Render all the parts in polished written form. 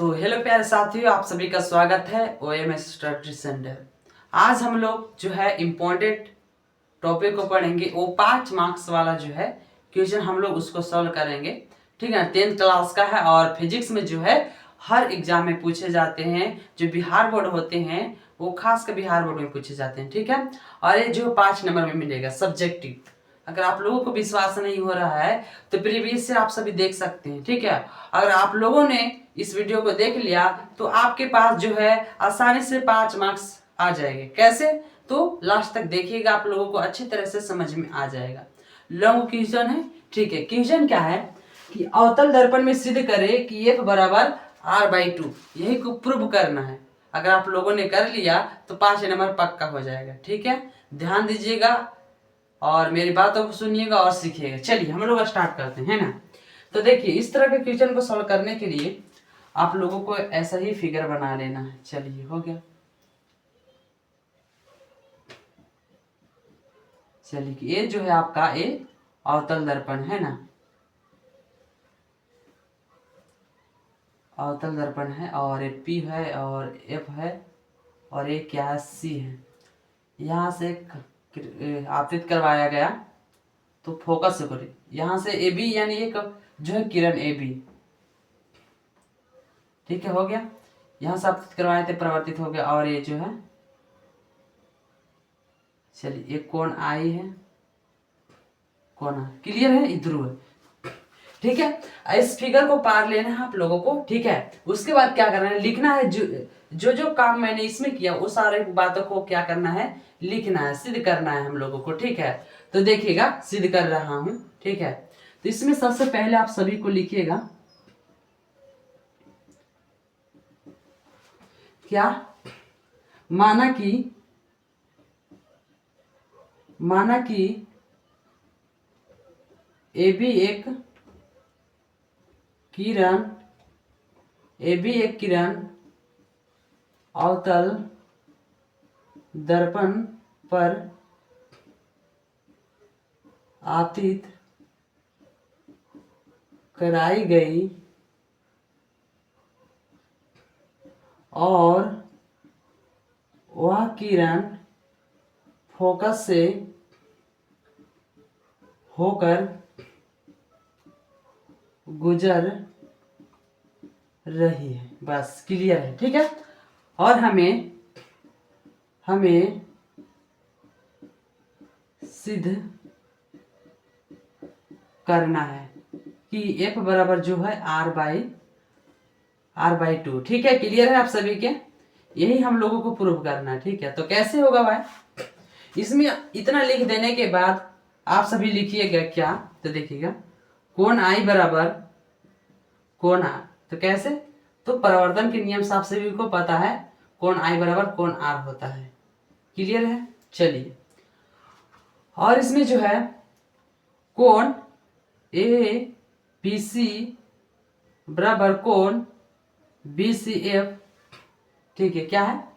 तो हेलो प्यारे साथियों, आप सभी का स्वागत है OMS स्टडी सेंटर। आज हम लोग जो है इम्पोर्टेंट टॉपिक को पढ़ेंगे। वो 5 मार्क्स वाला जो है क्वेश्चन हम लोग उसको सॉल्व करेंगे। ठीक है, 10th क्लास का है और फिजिक्स में जो है हर एग्जाम में पूछे जाते हैं। जो बिहार बोर्ड होते हैं वो खास कर बिहार बोर्ड में पूछे जाते हैं। ठीक है, और ये जो 5 नंबर में मिलेगा सब्जेक्टिव। अगर आप लोगों को विश्वास नहीं हो रहा है तो प्रीवियस से आप सभी देख सकते हैं। ठीक है, अगर आप लोगों ने इस वीडियो को देख लिया तो आपके पास जो है आसानी से 5 मार्क्स आ जाएंगे। कैसे? तो लास्ट तक देखिएगा, आप लोगों को अच्छी तरह से समझ में आ जाएगा। लॉन्ग क्वेश्चन है। ठीक है, क्वेश्चन क्या है कि अवतल दर्पण में सिद्ध करें कि F बराबर R/2, यही को प्रूव करना है। अगर आप लोगों ने कर लिया तो 5 नंबर पक्का हो जाएगा। ठीक है, ध्यान दीजिएगा और मेरी बातों को सुनिएगा और सीखिएगा। चलिए हम लोग स्टार्ट करते हैं ना। तो देखिए, इस तरह के क्वेश्चन को सॉल्व करने के लिए आप लोगों को ऐसा ही फिगर बना लेना है। चलिए, हो गया। चलिए, ये जो है आपका ये अवतल दर्पण है ना, अवतल दर्पण है और ये P है और F है और ये क्या है, C है। यहाँ से आपतित करवाया गया तो फोकस करिए। यहाँ से AB यानी एक जो है किरण AB। ठीक है, हो गया। यहाँ से आपतित करवाए थे, परिवर्तित हो गया। और ये जो है, चलिए, एक कोण I है, कोण क्लियर है, ध्रुव है। ठीक है, इस फिगर को पार लेना है आप लोगों को। ठीक है, उसके बाद क्या करना है, लिखना है। जो जो काम मैंने इसमें किया वो सारे बातों को क्या करना है, लिखना है, सिद्ध करना है हम लोगों को। ठीक है, तो देखिएगा, सिद्ध कर रहा हूं। ठीक है, तो इसमें सबसे पहले आप सभी को लिखिएगा क्या, माना कि AB एक किरण अवतल दर्पण पर आपतित कराई गई और वह किरण फोकस से होकर गुजर रही है। बस क्लियर है। ठीक है, और हमें सिद्ध करना है कि F बराबर जो है R/2। ठीक है, क्लियर है आप सभी के? यही हम लोगों को प्रूव करना है। ठीक है, तो कैसे होगा भाई, इसमें इतना लिख देने के बाद आप सभी लिखिएगा क्या, तो देखिएगा, कोण I बराबर कोण R। तो कैसे? तो परिवर्तन के नियम से आप सभी को पता है, कोण I बराबर कोण R होता है। क्लियर है? चलिए, और इसमें जो है कोण ABC बराबर कोण BCF। ठीक है, क्या है,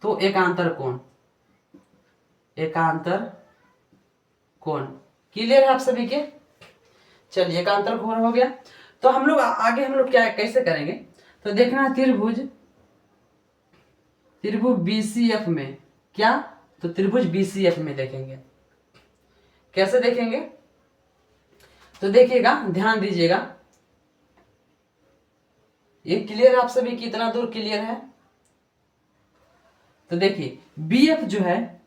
तो एकांतर कोण। क्लियर है आप सभी के? चलिए, एकांतर कोण हो गया। तो हम लोग आगे हम लोग क्या कैसे करेंगे, तो देखना, त्रिभुज BCF में क्या, तो त्रिभुज BCF में देखेंगे। कैसे देखेंगे, तो देखिएगा, ध्यान दीजिएगा। ये क्लियर है आप सभी, कितना दूर क्लियर है? तो देखिए, BF जो है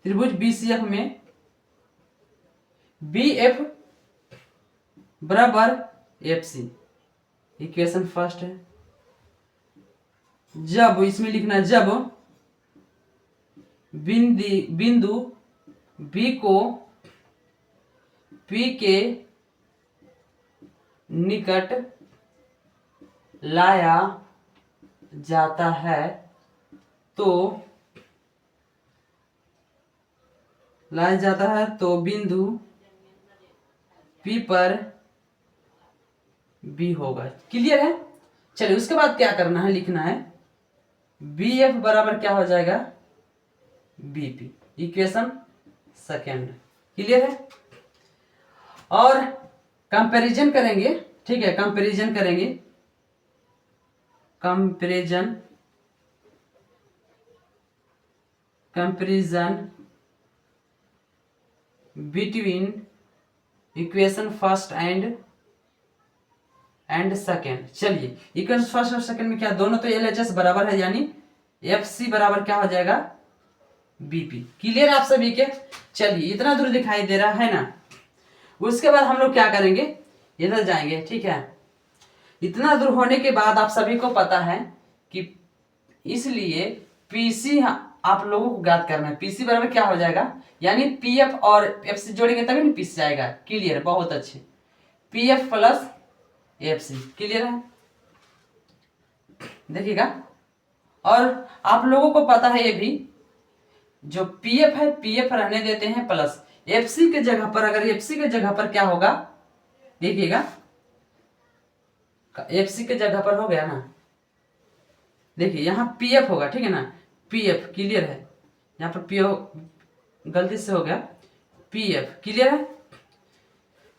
त्रिभुज BCF में BF बराबर FC, इक्वेशन फर्स्ट है। जब इसमें लिखना, जब बिंदु B को P के निकट लाया जाता है तो बिंदु P पर B होगा। क्लियर है? चलिए, उसके बाद क्या करना है, लिखना है BF बराबर क्या हो जाएगा, BP, इक्वेशन सेकेंड। क्लियर है? और कंपैरिजन करेंगे। ठीक है, comparison comparison between equation first and second. चलिए इक्वेशन फर्स्ट और सेकेंड में क्या, दोनों तो LHS बराबर है, यानी FC बराबर क्या हो जाएगा, BP। क्लियर आप सभी के। चलिए इतना दूर दिखाई दे रहा है ना। उसके बाद हम लोग क्या करेंगे, इधर जाएंगे, ठीक है। इतना दूर होने के बाद आप सभी को पता है कि इसलिए PC आप लोगों को ज्ञात करना है। PC बराबर क्या हो जाएगा, यानी PF और FC जोड़ेंगे तभी ना PC जाएगा। क्लियर, बहुत अच्छे। PF प्लस FC, क्लियर है, देखिएगा। और आप लोगों को पता है ये भी, जो PF है PF रहने देते हैं प्लस FC के जगह पर, अगर FC के जगह पर क्या होगा, देखिएगा, FC के जगह पर हो गया ना, देखिए यहाँ PF होगा, ठीक है ना, PF, क्लियर है। यहाँ पर PF गलती से हो गया, PF, क्लियर है,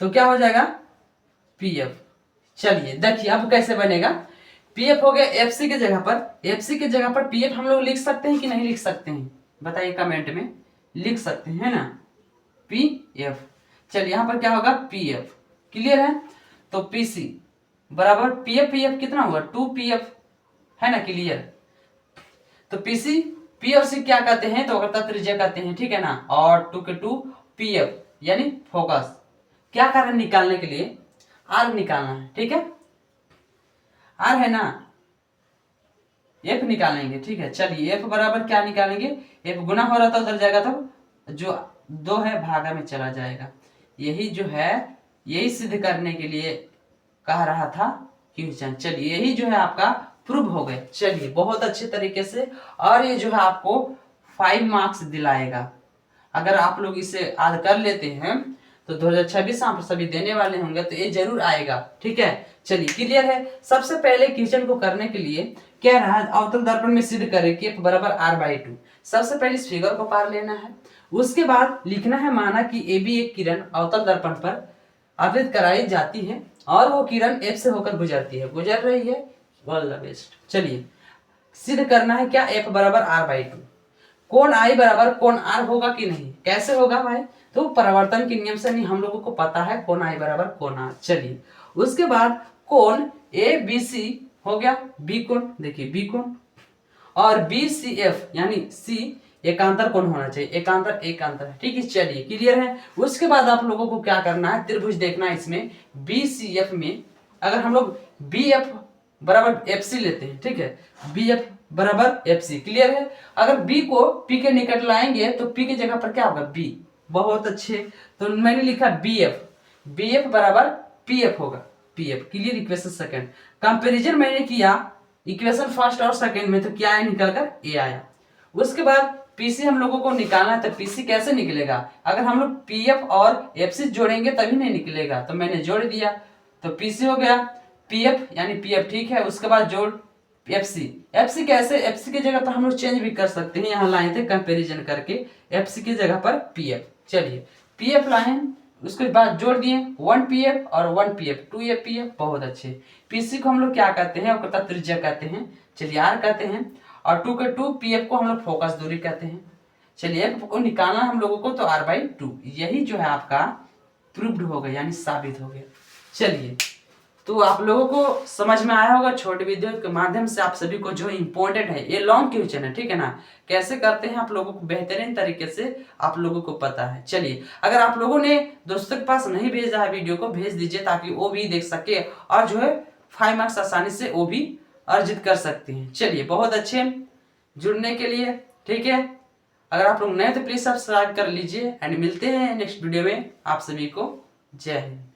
तो क्या हो जाएगा, PF। चलिए देखिए अब कैसे बनेगा। PF हो गया FC के जगह पर, FC के जगह पर PF हम लोग लिख सकते हैं कि नहीं लिख सकते हैं, बताइए कमेंट में। लिख सकते हैं ना, PF। चलिए यहाँ पर क्या होगा, PF, क्लियर है। तो PC बराबर PF कितना हुआ, 2PF, है ना, क्लियर। तो PC P और C क्या कहते हैं, तो अगर त्रिज्या कहते हैं, ठीक है ना। और 2 के 2 PF यानी फोकस। क्या कारण निकालने के लिए, R निकालना है, ठीक है, R है ना, F निकालेंगे, ठीक है। चलिए F बराबर क्या निकालेंगे, F गुना हो रहा था उधर जाएगा, तो जो 2 है भागा में चला जाएगा। यही जो है, यही सिद्ध करने के लिए कह रहा था क्वेश्चन। चलिए यही जो है आपका प्रूव हो गया। चलिए बहुत अच्छे तरीके से, और ये जो है आपको 5 मार्क्स दिलाएगा। अगर आप लोग इसे याद कर लेते हैं तो 2026 आप सभी देने वाले होंगे, तो ये जरूर आएगा, ठीक है। चलिए क्लियर है। सबसे पहले क्वेश्चन को करने के लिए क्या रहा, अवतल दर्पण में सिद्ध करें कि F बराबर R/2। सबसे पहले इस फिगर को पार लेना है। उसके बाद लिखना है, माना कि AB एक किरण अवतल दर्पण पर आपतित कराई जाती है और वो किरण F से होकर गुजरती है, गुजर रही है, ऑल द बेस्ट। चलिए सिद्ध करना है क्या, F बराबर R/2। कोण I बराबर कोण R होगा कि नहीं, कैसे होगा भाई, तो परावर्तन के नियम से, नहीं हम लोगों को पता है कोण I बराबर कोण R। चलिए उसके बाद कोण ABC हो गया B कोण, देखिए B कोण, और BCF यानी C एकांतर कोण होना चाहिए, एकांतर एकांतर, ठीक है। चलिए क्लियर है। उसके बाद आप लोगों को क्या करना है, त्रिभुज देखना है इसमें। BCF में अगर हम लोग BF बराबर FC लेते हैं, ठीक है, BF बराबर FC, क्लियर है। अगर B को P के निकट लाएंगे तो P की जगह पर क्या होगा, B, बहुत अच्छे। तो मैंने लिखा BF बराबर PF होगा, PF, clear. Equation second, comparison मैंने किया इक्वेशन फर्स्ट और सेकंड में, तो क्या आया, निकल कर A आया। उसके बाद PC हम लोगों को निकालना है, तो PC कैसे निकलेगा, अगर हम लोग PF और FC जोड़ेंगे तभी नहीं निकलेगा, तो मैंने जोड़ दिया, तो PC हो गया PF यानी PF, ठीक है। उसके बाद जोड़ FC कैसे, FC की जगह पर हम लोग चेंज भी कर सकते हैं, यहाँ लाए थे कंपैरिजन करके, FC की जगह पर PF। चलिए PF लाए, उसके बाद जोड़ दिए 1PF और 1PF, 2PF, बहुत अच्छे। PC को हम लोग क्या कहते हैं, और त्रिज्या कहते हैं, चलिए R कहते हैं, और 2 के 2 PF को हम लोग फोकस दूरी कहते हैं। चलिए F को निकालना हम लोगों को, तो R/2, यही जो है आपका प्रूव्ड हो गया, यानी साबित हो गया। चलिए तो आप लोगों को समझ में आया होगा, छोटे वीडियो के माध्यम से आप सभी को जो इम्पोर्टेंट है, ये लॉन्ग क्वेश्चन है, ठीक है ना, कैसे करते हैं आप लोगों को बेहतरीन तरीके से आप लोगों को पता है। चलिए अगर आप लोगों ने दोस्तों के पास नहीं भेजा है वीडियो को, भेज दीजिए ताकि वो भी देख सके, और जो है 5 मार्क्स आसानी से वो भी अर्जित कर सकते हैं। चलिए बहुत अच्छे जुड़ने के लिए, ठीक है। अगर आप लोग नए तो प्लीज सब्सक्राइब कर लीजिए, एंड मिलते हैं नेक्स्ट वीडियो में। आप सभी को जय हिंद।